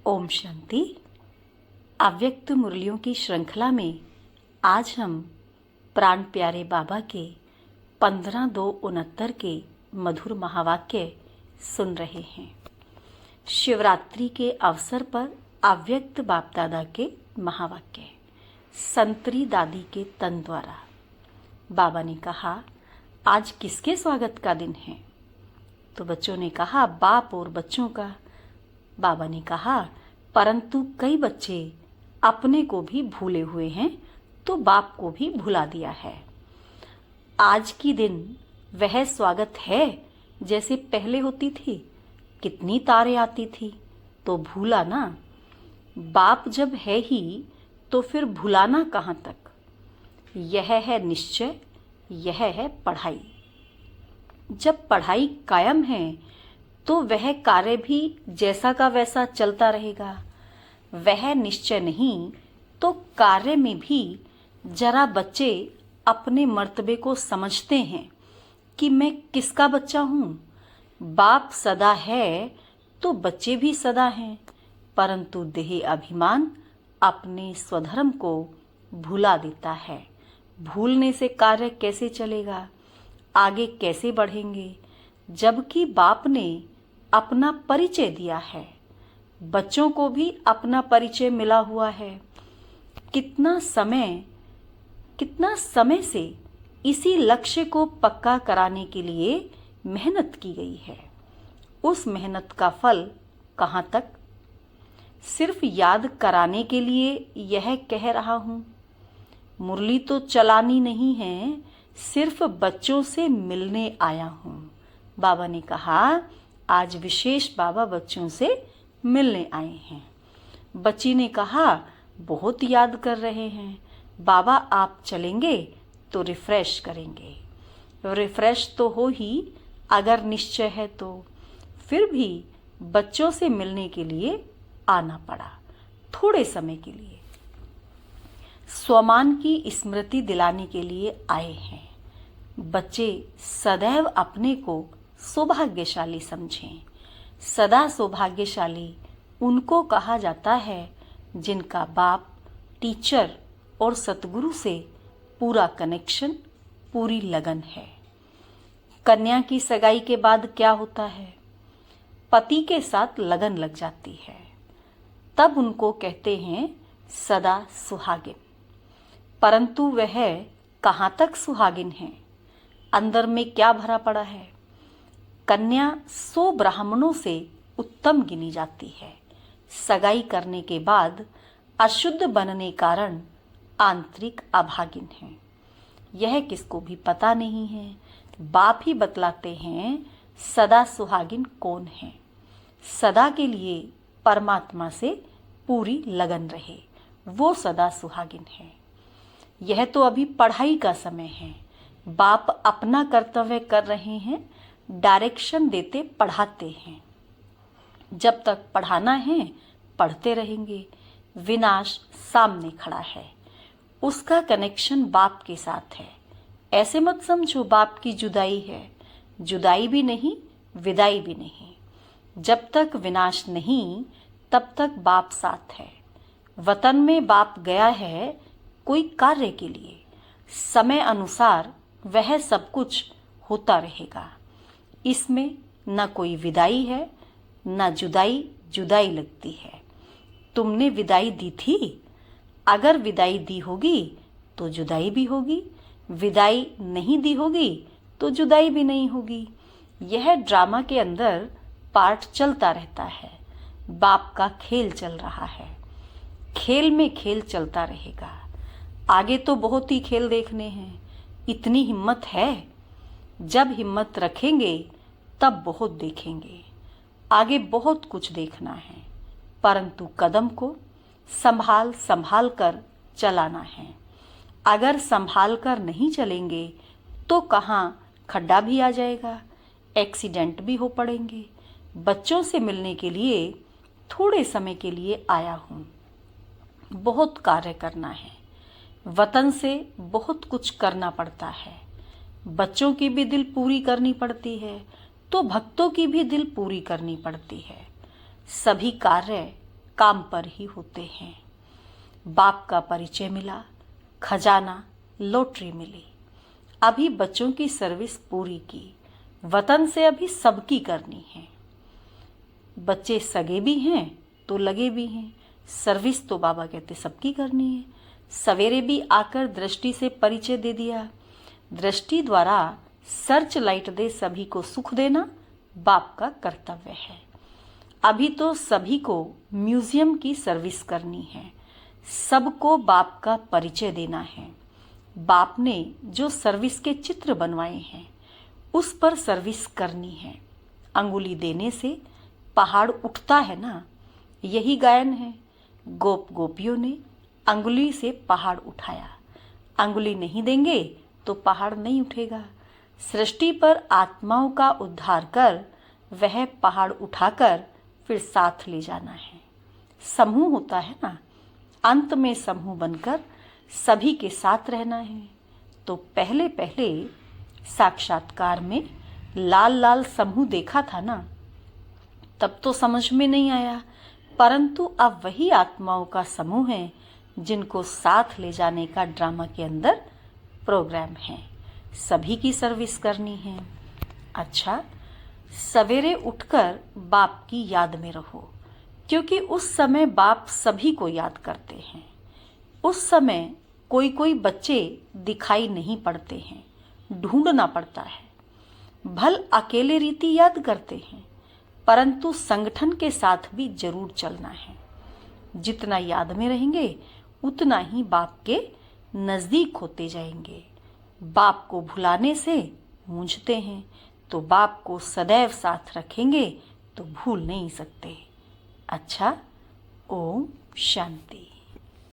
ओम शांति। अव्यक्त मुरलियों की श्रृंखला में आज हम प्राण प्यारे बाबा के 15/2/69 के मधुर महावाक्य सुन रहे हैं। शिवरात्रि के अवसर पर अव्यक्त बाप दादा के महावाक्य संतरी दादी के तन द्वारा। बाबा ने कहा, आज किसके स्वागत का दिन है? तो बच्चों ने कहा, बाप और बच्चों का। बाबा ने कहा, परंतु कई बच्चे अपने को भी भूले हुए हैं तो बाप को भी भुला दिया है। आज की दिन वह स्वागत है जैसे पहले होती थी। कितनी तारे आती थी तो भूला ना। बाप जब है ही तो फिर भुलाना कहाँ तक। यह है निश्चय, यह है पढ़ाई। जब पढ़ाई कायम है तो वह कार्य भी जैसा का वैसा चलता रहेगा। वह निश्चय नहीं तो कार्य में भी जरा बच्चे अपने मर्तबे को समझते हैं कि मैं किसका बच्चा हूँ। बाप सदा है तो बच्चे भी सदा हैं, परंतु देह अभिमान अपने स्वधर्म को भुला देता है। भूलने से कार्य कैसे चलेगा, आगे कैसे बढ़ेंगे? जबकि बाप ने अपना परिचय दिया है, बच्चों को भी अपना परिचय मिला हुआ है। कितना समय से इसी लक्ष्य को पक्का कराने के लिए मेहनत की गई है। उस मेहनत का फल कहाँ तक? सिर्फ याद कराने के लिए यह कह रहा हूँ। मुरली तो चलानी नहीं है, सिर्फ बच्चों से मिलने आया हूँ। बाबा ने कहा, आज विशेष बाबा बच्चों से मिलने आए हैं। बच्ची ने कहा, बहुत याद कर रहे हैं बाबा, आप चलेंगे तो रिफ्रेश करेंगे। रिफ्रेश तो हो ही अगर निश्चय है तो। फिर भी बच्चों से मिलने के लिए आना पड़ा, थोड़े समय के लिए। स्वमान की स्मृति दिलाने के लिए आए हैं। बच्चे सदैव अपने को सौभाग्यशाली समझें। सदा सौभाग्यशाली उनको कहा जाता है जिनका बाप, टीचर और सतगुरु से पूरा कनेक्शन, पूरी लगन है। कन्या की सगाई के बाद क्या होता है? पति के साथ लगन लग जाती है। तब उनको कहते हैं सदा सुहागिन। परंतु वह कहाँ तक सुहागिन है? अंदर में क्या भरा पड़ा है? कन्या 100 ब्राह्मणों से उत्तम गिनी जाती है। सगाई करने के बाद अशुद्ध बनने कारण आंतरिक अभागिन है। यह किसको भी पता नहीं है। बाप ही बतलाते हैं सदा सुहागिन कौन है। सदा के लिए परमात्मा से पूरी लगन रहे, वो सदा सुहागिन है। यह तो अभी पढ़ाई का समय है। बाप अपना कर्तव्य कर रहे हैं, डायरेक्शन देते पढ़ाते हैं। जब तक पढ़ाना है पढ़ते रहेंगे। विनाश सामने खड़ा है, उसका कनेक्शन बाप के साथ है। ऐसे मत समझो बाप की जुदाई है। जुदाई भी नहीं, विदाई भी नहीं। जब तक विनाश नहीं तब तक बाप साथ है। वतन में बाप गया है कोई कार्य के लिए। समय अनुसार वह सब कुछ होता रहेगा। इसमें न कोई विदाई है न जुदाई लगती है। तुमने विदाई दी थी, अगर विदाई दी होगी तो जुदाई भी होगी। विदाई नहीं दी होगी तो जुदाई भी नहीं होगी। यह ड्रामा के अंदर पार्ट चलता रहता है। बाप का खेल चल रहा है। खेल में खेल चलता रहेगा। आगे तो बहुत ही खेल देखने हैं। इतनी हिम्मत है। जब हिम्मत रखेंगे तब बहुत देखेंगे। आगे बहुत कुछ देखना है, परंतु कदम को संभाल कर चलाना है। अगर संभाल कर नहीं चलेंगे तो कहाँ खड्डा भी आ जाएगा, एक्सीडेंट भी हो पड़ेंगे। बच्चों से मिलने के लिए थोड़े समय के लिए आया हूँ। बहुत कार्य करना है। वतन से बहुत कुछ करना पड़ता है। बच्चों की भी दिल पूरी करनी पड़ती है तो भक्तों की भी दिल पूरी करनी पड़ती है। सभी कार्य काम पर ही होते हैं। बाप का परिचय मिला, खजाना, लॉटरी मिली। अभी बच्चों की सर्विस पूरी की, वतन से अभी सबकी करनी है। बच्चे सगे भी हैं तो लगे भी हैं, सर्विस तो बाबा कहते सबकी करनी है। सवेरे भी आकर दृष्टि से परिचय दे दिया। दृष्टि द्वारा सर्च लाइट दे सभी को सुख देना बाप का कर्तव्य है। अभी तो सभी को म्यूजियम की सर्विस करनी है, सबको बाप का परिचय देना है। बाप ने जो सर्विस के चित्र बनवाए हैं उस पर सर्विस करनी है। अंगुली देने से पहाड़ उठता है ना, यही गायन है। गोप गोपियों ने अंगुली से पहाड़ उठाया, अंगुली नहीं देंगे तो पहाड़ नहीं उठेगा। सृष्टि पर आत्माओं का उद्धार कर वह पहाड़ उठाकर फिर साथ ले जाना है। समूह होता है ना, अंत में समूह बनकर सभी के साथ रहना है। तो पहले पहले साक्षात्कार में लाल लाल समूह देखा था ना, तब तो समझ में नहीं आया, परंतु अब वही आत्माओं का समूह है जिनको साथ ले जाने का ड्रामा के अंदर प्रोग्राम है। सभी की सर्विस करनी है। अच्छा, सवेरे उठकर बाप की याद में रहो, क्योंकि उस समय बाप सभी को याद करते हैं। उस समय कोई कोई बच्चे दिखाई नहीं पड़ते हैं, ढूंढना पड़ता है। भल अकेले रीति याद करते हैं, परंतु संगठन के साथ भी जरूर चलना है। जितना याद में रहेंगे उतना ही बाप के नजदीक होते जाएंगे। बाप को भुलाने से मूंझते हैं, तो बाप को सदैव साथ रखेंगे तो भूल नहीं सकते। अच्छा, ओम शांति।